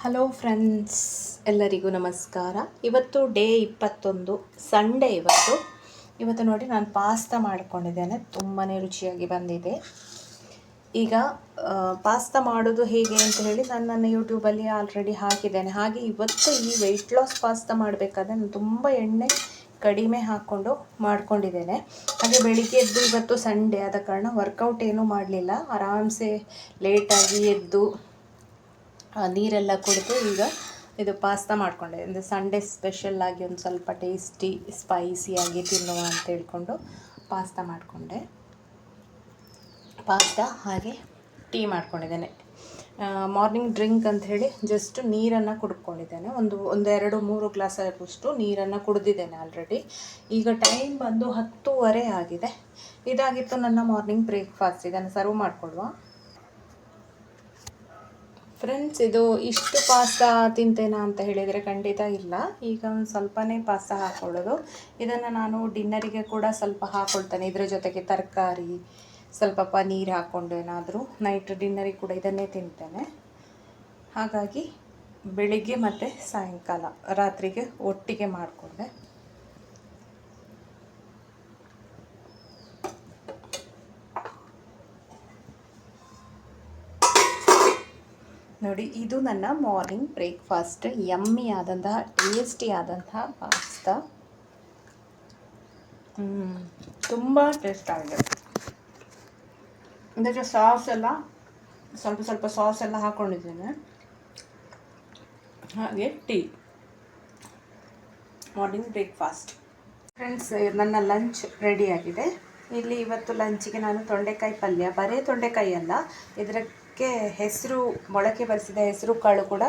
Hello friends, ಎಲ್ಲರಿಗೂ ನಮಸ್ಕಾರ. ಇವತ್ತು ಡೇ 21, ಸಂಡೇ. ಇವತ್ತು ನೋಡಿ ನಾನು ಪಾಸ್ತಾ ಮಾಡ್ಕೊಂಡಿದ್ದೇನೆ. ತುಂಬಾ ರುಚಿಯಾಗಿ ಬಂದಿದೆ. ಈಗ ಪಾಸ್ತಾ ಮಾಡೋದು ಹೇಗೆ ಅಂತ ಹೇಳಿ ನಾನು ನನ್ನ ಯೂಟ್ಯೂಬಲ್ಲಿ ಆಲ್ರೆಡಿ ಹಾಕಿದ್ದೇನೆ. ಹಾಗೆ ಇವತ್ತು ಈ ವೆಯ್ಟ್ ಲಾಸ್ ಪಾಸ್ತಾ ಮಾಡಬೇಕಾದ್ರೆ ನಾನು ತುಂಬ ಎಣ್ಣೆ ಕಡಿಮೆ ಹಾಕ್ಕೊಂಡು ಮಾಡ್ಕೊಂಡಿದ್ದೇನೆ. ಹಾಗೆ ಬೆಳಿಗ್ಗೆ ಎದ್ದು ಇವತ್ತು ಸಂಡೇ ಆದ ಕಾರಣ ವರ್ಕೌಟ್ ಏನೂ ಮಾಡಲಿಲ್ಲ. ಆರಾಮ್ಸೆ ಲೇಟಾಗಿ ಎದ್ದು ನೀರೆಲ್ಲ ಕುಡಿದು ಈಗ ಇದು ಪಾಸ್ತಾ ಮಾಡಿಕೊಂಡೆ. ಅಂದರೆ ಸಂಡೇ ಸ್ಪೆಷಲ್ಲಾಗಿ ಒಂದು ಸ್ವಲ್ಪ ಟೇಸ್ಟಿ ಸ್ಪೈಸಿಯಾಗಿ ತಿನ್ನುವ ಅಂತ ಹೇಳ್ಕೊಂಡು ಪಾಸ್ತಾ ಮಾಡಿಕೊಂಡೆ. ಪಾಸ್ತಾ ಹಾಗೆ ಟೀ ಮಾಡ್ಕೊಂಡಿದ್ದೇನೆ. ಮಾರ್ನಿಂಗ್ ಡ್ರಿಂಕ್ ಅಂತ ಹೇಳಿ ಜಸ್ಟ್ ನೀರನ್ನು ಕುಡ್ಕೊಂಡಿದ್ದೇನೆ. ಒಂದು 2-3 ಗ್ಲಾಸ್ ಆಗುವಷ್ಟು ನೀರನ್ನು ಕುಡಿದಿದ್ದೇನೆ ಆಲ್ರೆಡಿ. ಈಗ ಟೈಮ್ ಬಂದು 10:30 ಆಗಿದೆ. ಇದಾಗಿತ್ತು ನನ್ನ ಮಾರ್ನಿಂಗ್ ಬ್ರೇಕ್ಫಾಸ್ಟ್. ಇದನ್ನು ಸರ್ವ್ ಮಾಡಿಕೊಡುವ. ಫ್ರೆಂಡ್ಸ್, ಇದು ಇಷ್ಟು ಪಾಸ್ತಾ ತಿಂತೇನಾ ಅಂತ ಹೇಳಿದರೆ ಖಂಡಿತ ಇಲ್ಲ. ಈಗ ಒಂದು ಸ್ವಲ್ಪನೇ ಪಾಸ್ತಾ ಹಾಕ್ಕೊಳ್ಳೋದು. ಇದನ್ನು ನಾನು ಡಿನ್ನರಿಗೆ ಕೂಡ ಸ್ವಲ್ಪ ಹಾಕ್ಕೊಳ್ತೇನೆ. ಇದರ ಜೊತೆಗೆ ತರಕಾರಿ, ಸ್ವಲ್ಪ ಪನ್ನೀರ್ ಹಾಕ್ಕೊಂಡು ಏನಾದರೂ ನೈಟ್ ಡಿನ್ನರಿಗೆ ಕೂಡ ಇದನ್ನೇ ತಿಂತೇನೆ. ಹಾಗಾಗಿ ಬೆಳಿಗ್ಗೆ ಮತ್ತು ಸಾಯಂಕಾಲ ರಾತ್ರಿಗೆ ಒಟ್ಟಿಗೆ ಮಾಡಿಕೊಂಡೆ. ನೋಡಿ, ಇದು ನನ್ನ ಮಾರ್ನಿಂಗ್ ಬ್ರೇಕ್ಫಾಸ್ಟ್. ಯಮ್ಮಿ ಆದಂತಹ ಟೇಸ್ಟಿ ಆದಂತಹ ಪಾಸ್ತಾ. ತುಂಬ ಟೇಸ್ಟ್ ಆಗಿದೆ. ಇದಕ್ಕೆ ಸಾಸ್ ಎಲ್ಲ ಸ್ವಲ್ಪ ಸಾಸ್ ಎಲ್ಲ ಹಾಕ್ಕೊಂಡಿದ್ದೇನೆ. ಹಾಗೆ ಟೀ. Morning breakfast. ಫ್ರೆಂಡ್ಸ್, ನನ್ನ ಲಂಚ್ ರೆಡಿಯಾಗಿದೆ. ಇಲ್ಲಿ ಇವತ್ತು ಲಂಚಿಗೆ ನಾನು ತೊಂಡೆಕಾಯಿ ಪಲ್ಯ, ಬರೀ ತೊಂಡೆಕಾಯಿ ಅಲ್ಲ, ಇದಕ್ಕೆ ಹೆಸರು ಮೊಳಕೆ ಬರಿಸಿದ ಹೆಸರು ಕಾಳು ಕೂಡ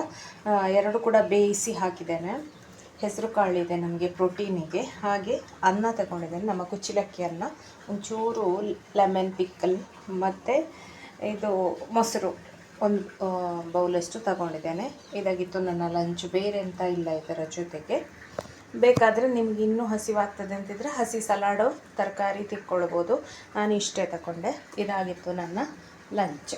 2 ಕೂಡ ಬೇಯಿಸಿ ಹಾಕಿದ್ದೇನೆ. ಹೆಸರು ಕಾಳಿದೆ ನಮಗೆ ಪ್ರೋಟೀನಿಗೆ. ಹಾಗೆ ಅನ್ನ ತಗೊಂಡಿದ್ದೇನೆ, ನಮ್ಮ ಕುಚ್ಚಲಕ್ಕಿ ಅನ್ನ, ಒಂಚೂರು ಲೆಮನ್ ಪಿಕ್ಕಲ್ ಮತ್ತು ಇದು ಮೊಸರು ಒಂದು ಬೌಲಷ್ಟು ತಗೊಂಡಿದ್ದೇನೆ. ಇದಾಗಿತ್ತು ನನ್ನ ಲಂಚ್. ಬೇರೆ ಎಂತ ಇಲ್ಲ ಇದರ ಜೊತೆಗೆ. ಬೇಕಾದರೆ ನಿಮ್ಗೆ ಇನ್ನೂ ಹಸಿವಾಗ್ತದೆ ಅಂತಿದ್ರೆ ಹಸಿ ಸಲಾಡು ತರಕಾರಿ ತಿಕ್ಕೊಳ್ಬೋದು. ನಾನು ಇಷ್ಟೇ ತಗೊಂಡೆ. ಇದಾಗಿತ್ತು ನನ್ನ ಲಂಚ್.